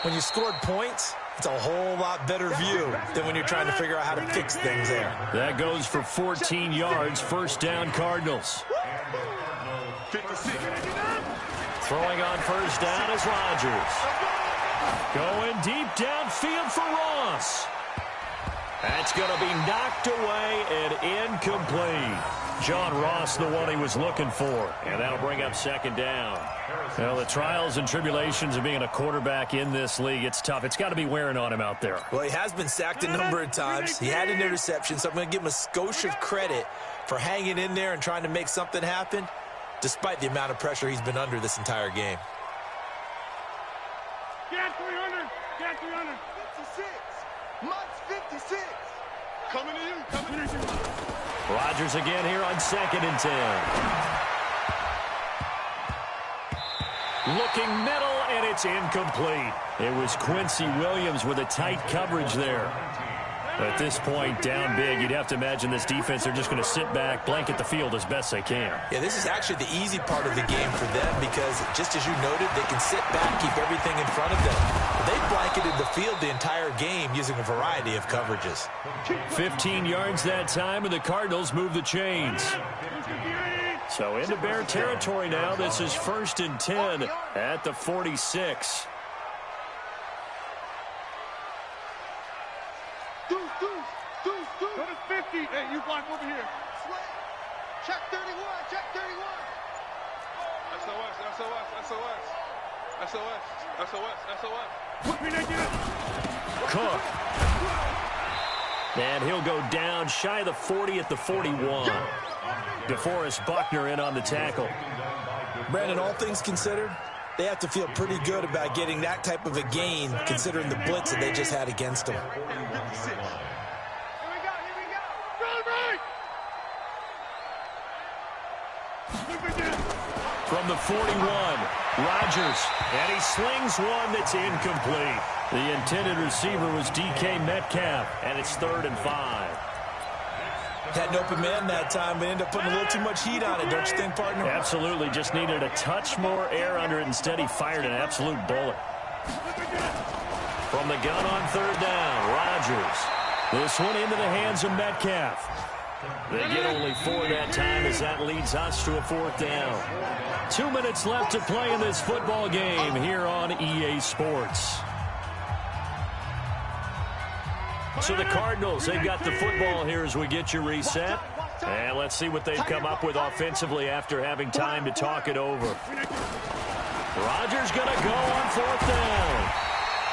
When you scored points, it's a whole lot better view than when you're trying to figure out how to fix things there. That goes for 14 yards, 1st down Cardinals. 56. Throwing on 1st down is Rodgers. Going deep downfield for Ross. That's going to be knocked away and incomplete. John Ross, the one he was looking for. And that'll bring up 2nd down. Well, the trials and tribulations of being a quarterback in this league, it's tough. It's got to be wearing on him out there. Well, he has been sacked a number of times. He had an interception, so I'm going to give him a skosh of credit for hanging in there and trying to make something happen, despite the amount of pressure he's been under this entire game. Get 300. Get 300. 56. Much 56. Coming to you. Coming to you. Rodgers again here on 2nd and 10. Looking middle, and it's incomplete. It was Quincy Williams with a tight coverage there. At this point, down big, you'd have to imagine this defense, they're just going to sit back, blanket the field as best they can. Yeah, this is actually the easy part of the game for them because, just as you noted, they can sit back, keep everything in front of them. They've blanketed the field the entire game using a variety of coverages. 15 yards that time, and the Cardinals move the chains. So into Bear territory now. This is 1st and 10 at the 46. Go to 50. Hey, you block over here. Check 31. Check 31. SOS, SOS, SOS. SOS, SOS, SOS. Put me naked. Cook. And he'll go down shy of the 40 at the 41. DeForest Buckner in on the tackle. Brandon, all things considered, they have to feel pretty good about getting that type of a gain considering the blitz that they just had against them. 56. From the 41, Rodgers, and he slings one that's incomplete. The intended receiver was DK Metcalf, and it's 3rd and 5. Had an open man that time, but ended up putting a little too much heat on it, don't you think, partner? Absolutely, just needed a touch more air under it. Instead, he fired an absolute bullet. From the gun on 3rd down, Rodgers. This one into the hands of Metcalf. They get only 4 that time as that leads us to a 4th down. 2 minutes left to play in this football game here on EA Sports. So the Cardinals, they've got the football here as we get you reset. And let's see what they've come up with offensively after having time to talk it over. Rodgers going to go on 4th down.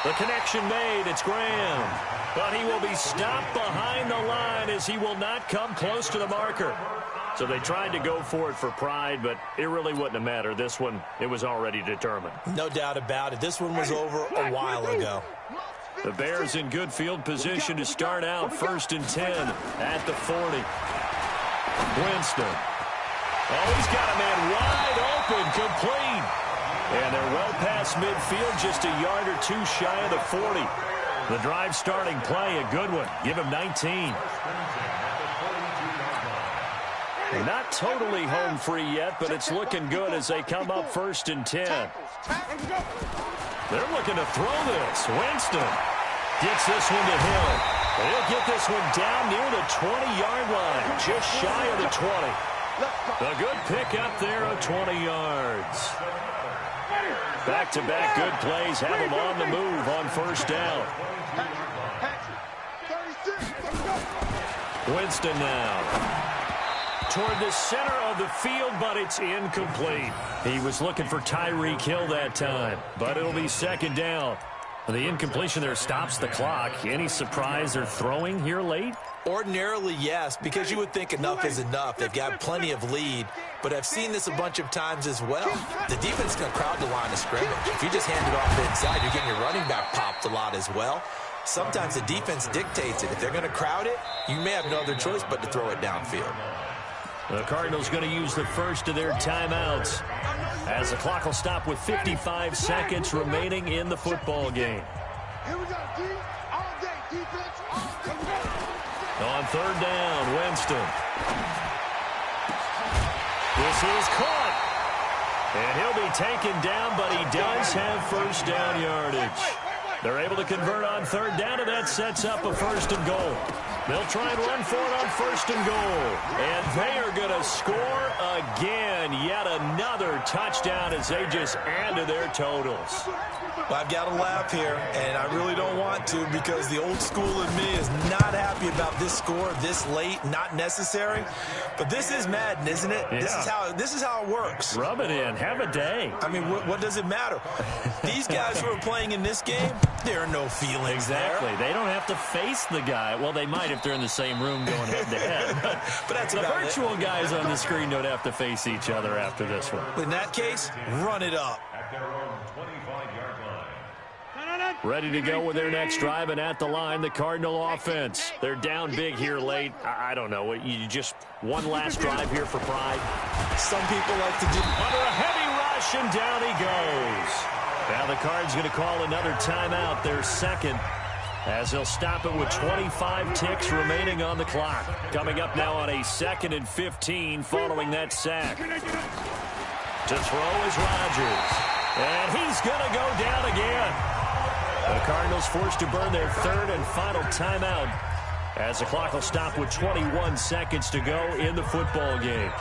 The connection made. It's Graham. But he will be stopped behind the line as he will not come close to the marker. So they tried to go for it for pride, but it really wouldn't have mattered. This one, it was already determined. No doubt about it. This one was over a while ago. The Bears in good field position to start out 1st and 10 at the 40. Winston. Oh, he's got a man wide open, complete. And they're well past midfield, just a yard or 2 shy of the 40. The drive starting play, a good one. Give him 19. Not totally home free yet, but it's looking good as they come up 1st and 10. They're looking to throw this. Winston gets this one to Hill. He'll get this one down near the 20-yard line, just shy of the 20. A good pick up there of 20 yards. Back-to-back good plays have him on the move on 1st down. Winston now. Toward the center of the field, but it's incomplete. He was looking for Tyreek Hill that time, but it'll be 2nd down. The incompletion there stops the clock. Any surprise they're throwing here late? Ordinarily, yes, because you would think enough is enough. They've got plenty of lead, but I've seen this a bunch of times as well. The defense is going to crowd the line of scrimmage. If you just hand it off inside, you're getting your running back popped a lot as well. Sometimes the defense dictates it. If they're going to crowd it, you may have no other choice but to throw it downfield. The Cardinals going to use the first of their timeouts as the clock will stop with 55 seconds remaining in the football game. Here we go, D. All day defense. On third down, Winston. This is caught. And he'll be taken down, but he does have first down yardage. They're able to convert on third down, and that sets up a first and goal. They'll try and run for it on first and goal. And they are going to score again. Yet another touchdown as they just add to their totals. Well, I've got to laugh here, and I really don't want to because the old school in me is not happy about this score this late, not necessary. But this is Madden, isn't it? Yeah. This is how it works. Rub it in. Have a day. I mean, what does it matter? These guys who are playing in this game, there are no feelings Exactly. there. They don't have to face the guy. Well, they might if they're in the same room going head-to-head. But that's the about virtual it. guys on the screen don't have to face each other after this one. In that case, run it up. At their own 25-yard line. Ready to go with their next drive, and at the line, the Cardinal offense. They're down big here late. I don't know. You just one last drive here for pride. Some people like to do. Under a heavy rush, and down he goes. Now the Cards going to call another timeout, their second, as they'll stop it with 25 ticks remaining on the clock. Coming up now on a 2nd and 15 following that sack. To throw is Rodgers. And he's going to go down again. The Cardinals forced to burn their third and final timeout as the clock will stop with 21 seconds to go in the football game.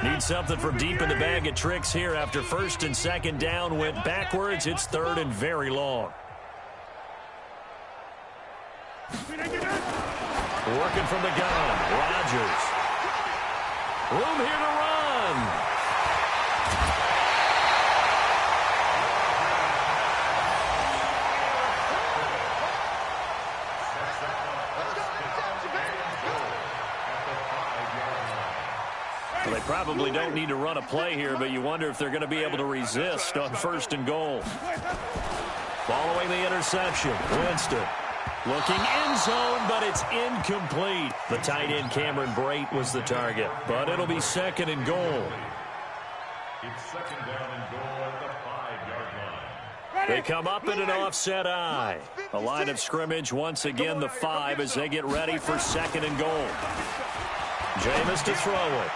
Need something from deep in the bag of tricks here after first and second down went backwards. It's third and very long. Working from the gun, Rodgers. Room here to run. Well, they probably don't need to run a play here, but you wonder if they're going to be able to resist on first and goal. Following the interception, Winston looking end zone, but it's incomplete. The tight end Cameron Brate was the target, but it'll be 2nd and goal. It's 2nd down and goal at the 5-yard line. They come up in an offset eye. A line of scrimmage once again the 5 as they get ready for 2nd and goal. Jameis to throw it.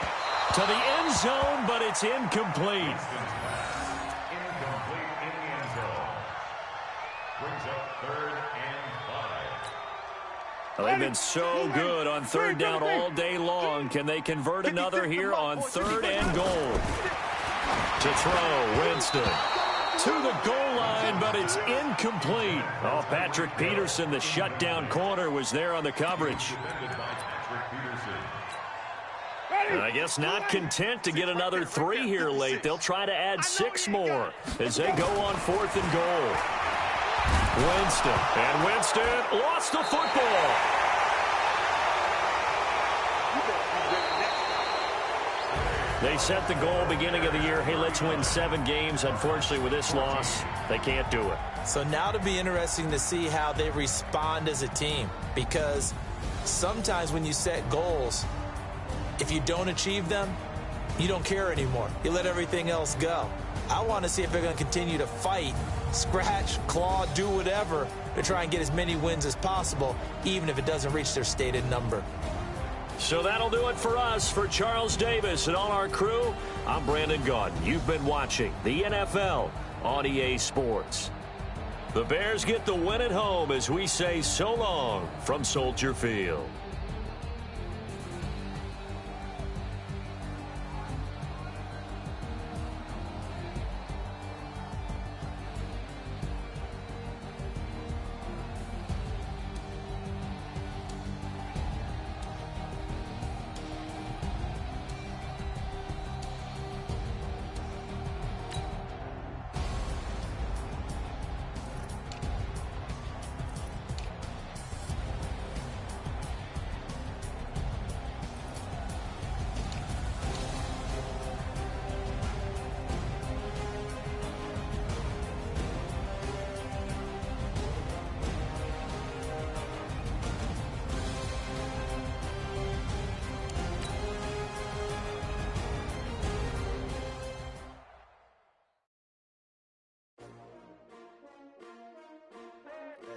To the end zone, but it's incomplete. Incomplete in the end zone. Brings up 3rd and 5. Well, they've been so good on third down all day long. Can they convert another here on 3rd and goal? To throw, Winston. To the goal line, but it's incomplete. Oh, Patrick Peterson, the shutdown corner, was there on the coverage. Defended by Patrick Peterson. And I guess not content to get another 3 here late. They'll try to add 6 more as they go on 4th and goal. Winston. And Winston lost the football. They set the goal beginning of the year. Hey, let's win 7 games. Unfortunately, with this loss, they can't do it. So now it'll be interesting to see how they respond as a team, because sometimes when you set goals, if you don't achieve them, you don't care anymore. You let everything else go. I want to see if they're going to continue to fight, scratch, claw, do whatever to try and get as many wins as possible, even if it doesn't reach their stated number. So that'll do it for us. For Charles Davis and all our crew, I'm Brandon Gaudin. You've been watching the NFL on EA Sports. The Bears get the win at home as we say so long from Soldier Field.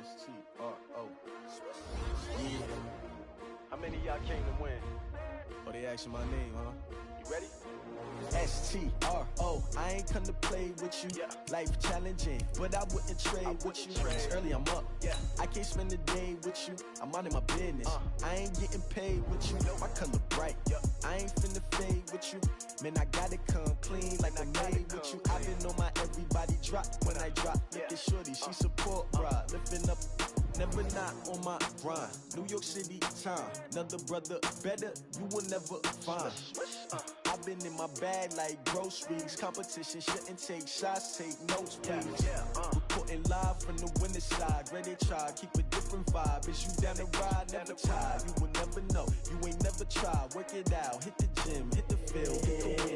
S-T-R-O. Yeah. How many of y'all came to win? Oh, they asking my name, huh? You ready? S-T-R-O. I ain't come to play with you. Yeah. Life challenging, but I wouldn't trade with you. It's early, I'm up. Yeah. I can't spend the day with you. I'm minding my business. I ain't getting paid with you. My color bright. I ain't finna fade with you. Man, I gotta come clean like I'm made with you. I've been on my everybody drop when I drop. Look at shorty, she support, bruh. Lifting up, never not on my grind. New York City time. Another brother better, you will never find. I've been in my bag like groceries. Competition shouldn't take shots, take notes, please. Reporting live from the winning side. Ready to try, keep a different vibe. Is you down the ride, never tired. You will never know, you ain't never tried. Work it out, hit the gym, hit the field.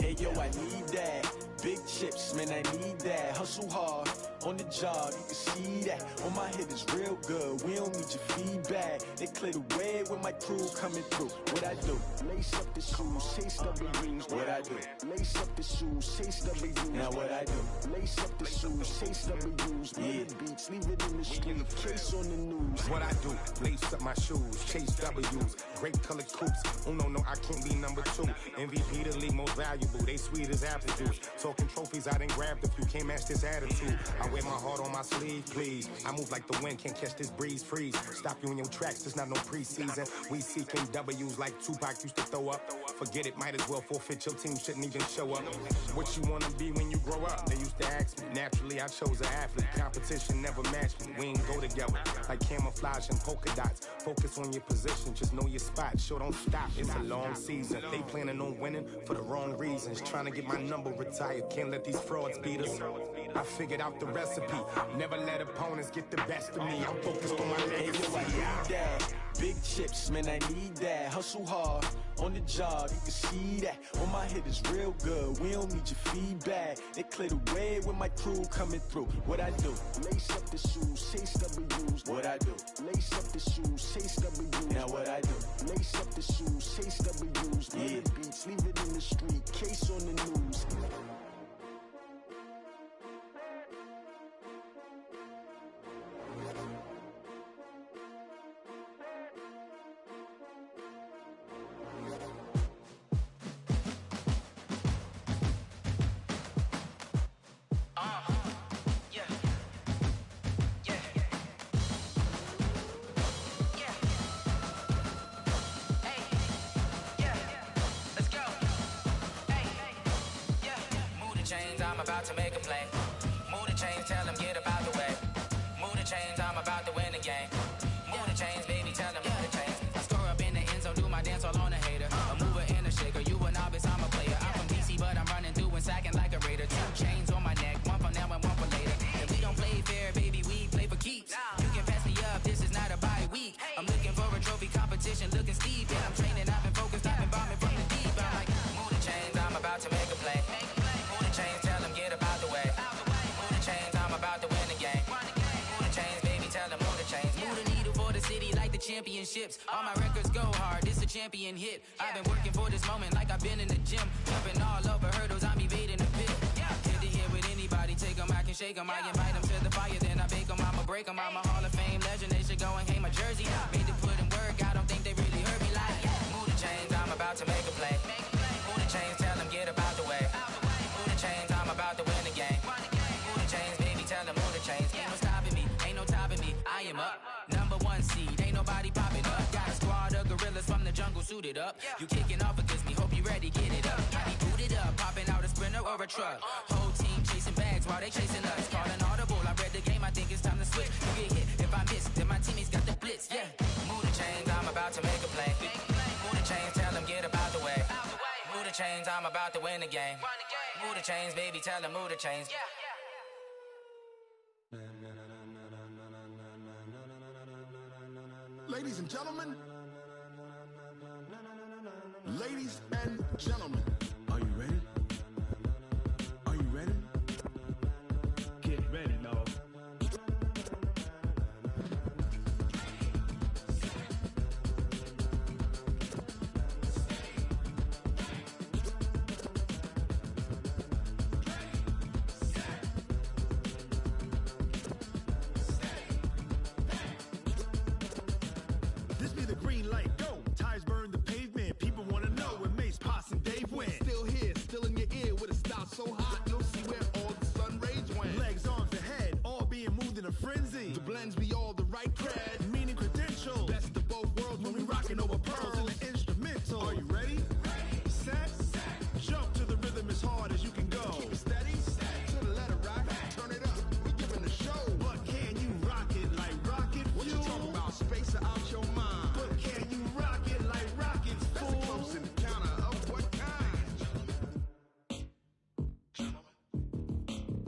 Hey yo, I need that. Big chips, man, I need that. Hustle hard, on the job, you can see that. On my hit is real good, we don't need your feedback. They clear the way with my crew coming through. What I do? Lace up the shoes, chase W's. What I do? Lace up the shoes, chase W's. Now what I do? Lace up the shoes, chase W's. Yeah. Beats, leave it in the street, case on the news. What I do? Lace up my shoes, chase W's. Great colored coops. Oh no, I can't be number 2. MVP the league most valuable. They sweet as apple juice. Talking trophies, I done grabbed a few. Can't match this attitude. I wear my heart on my sleeve, please. I move like the wind, can't catch this breeze. Freeze. Stop you in your tracks. There's not no preseason. We seeking W's like Tupac used to throw up. Forget it, might as well forfeit. Your team shouldn't even show up. What you wanna be when you grow up? They used to ask me. Naturally, I chose an athlete. Competition never matched me. We ain't go together like camouflage and polka dots. Focus on your position, just know your spot. Sure, don't stop. It's a long season. They planning on winning for the wrong reasons. Trying to get my number retired. Can't let these frauds beat us. I figured out the recipe. Never let opponents get the best of me. I'm focused on my legacy. I need that. Big chips, man, I need that. Hustle hard, on the job, you can see that. On my hit is real good, we don't need your feedback. They clear the way with my crew coming through. What I do? Lace up the shoes, chase W's. What I do? Lace up the shoes, chase W's. Now what I do? Lace up the shoes, chase W's. Yeah. Beats, leave it in the street, case on the news. I'm about to make a play. Move the chains, tell them get up out the way. Move the chains, I'm about to win the game. Move the chains, baby, tell them move the chains. I score up in the end zone, do my dance all on a hater. A mover and a shaker, you a novice, I'm a player. I'm from DC, but I'm running through and sacking like a raider. 2 chains on my neck, one for now and one for later. And we don't play fair, baby, we play for keeps. You can pass me up, this is not a bye week. I'm looking for a trophy competition, looking steep. And I'm training, I've been focused, I've been bombing from the deep. I'm like, move the chains, I'm about to make a play. Move the chains, tell them get up out the way. Move the chains, I'm about to win the game. Move the chains, baby, tell them move the chains. Move the needle for the city like the championships. All my records go hard, this a champion hit. I've been working for this moment like I've been in the gym. Jumping all over hurdles, I'm evading the pit. Hit the hit with anybody, take them, I can shake them. I invite them to the fire, then I bake them, I'ma break them. I'm a Hall of Fame legend, they should go and hang my jersey. Made to put in work, I don't think they really heard me like. Move the chains, I'm about to make a play. Move the chains, tell them get up out the way. Move the chains, I'm about to win the game. Move the chains, baby, tell them move the chains. Ain't no stopping me, ain't no topping me. I am up, #1 seed, ain't nobody popping up. Got a squad of gorillas from the jungle suited up. You kicking off against me, hope you ready, get it up. I be booted up, popping out a Sprinter or a truck. Whole team chasing bags while they chasing us. Calling audible, I read the game, I think it's time to switch. You get hit, if I miss, then my teammates got the blitz, yeah. Move the chains, I'm about to make a play. Move the chains, tell them get up out the way. Move the chains, I'm about to win the game. Move the chains, baby, tell them move the chains. Ladies and gentlemen, ladies and gentlemen, Are you ready? Are you ready? Get ready, dog. the green light, go. Tires burn the pavement, people want to know where Mace, Poss, and Dave went. Still here, still in your ear with a style so hot, you'll see where all the sun rays went. Legs, arms, and head, all being moved in a frenzy. The blends be all the right cred, meaning credentials. best of both worlds when we rockin' over pearls. In the instrumental. Are you ready? Set. Jump to the rhythm as hard as you can go. Keep it steady, to the letter right, turn it up, we giving the show. But can you rock it like rocket fuel? What you talking about, space or out your mind? But can you rock it like rockets, That's fool? a close encounter of what kind?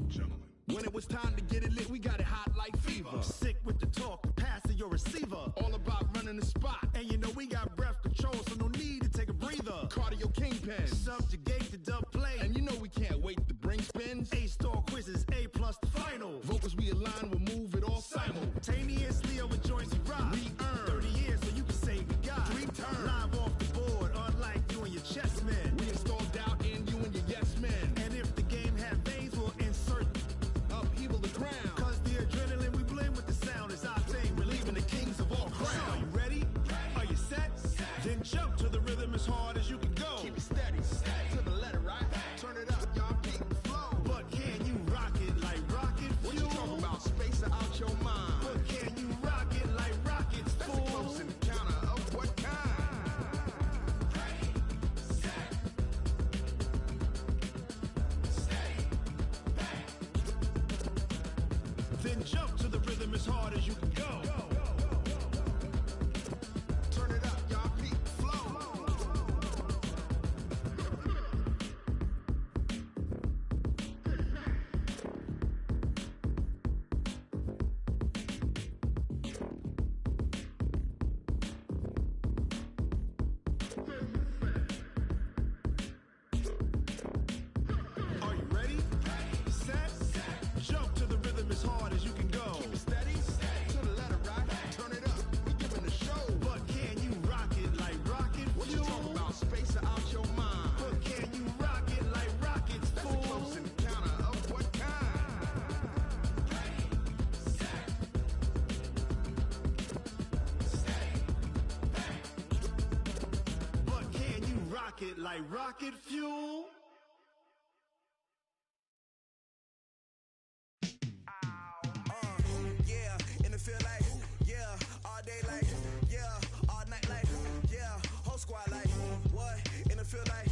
Gentlemen. When it was time to get it lit, we got it hot like fever. Sick with the talk, pass to your receiver. All about running the spot. And you know we got breath control, so no need to take a breather. Cardio kingpin. Subjugate the dub play. And you know we can't wait to bring spins. A-star quizzes, A+ the final. Vocals we align, we'll move it all Simultaneously over joints we rock. We earn 30 years so you can say we got 3 turns. Live off the board, unlike you and your chess men. We install doubt in you and your yes men. And if the game had veins, we'll insert Upheaval the ground. Cause the adrenaline we blend with the sound is our thing. We're leaving the kings of all crowns. So are you ready? Are you set? Then jump to the rhythm as hard as you can go. Keep it steady, to the letter right. Turn it up, y'all keep the flow. But can you rock it like rocket fuel? What you talking about, space or out your mind? But can you rock it like rockets, That's fool? a close encounter of what kind? Then jump to the rhythm as hard as you can go. Turn it up, y'all keep the flow. Are you ready? Set. Jump to the rhythm as hard as you can go. Keep it steady, to the letter right. Turn it up, we giving the show. But can you rock it like rocket What you fuel? talking about, space or out your mind? But can you rock it like rockets, That's a fool? close encounter of what kind? But can you rock it like rocket fuel? Yeah, in the field like, yeah, all day like, yeah, all night like, yeah, whole squad like, what? In the field like,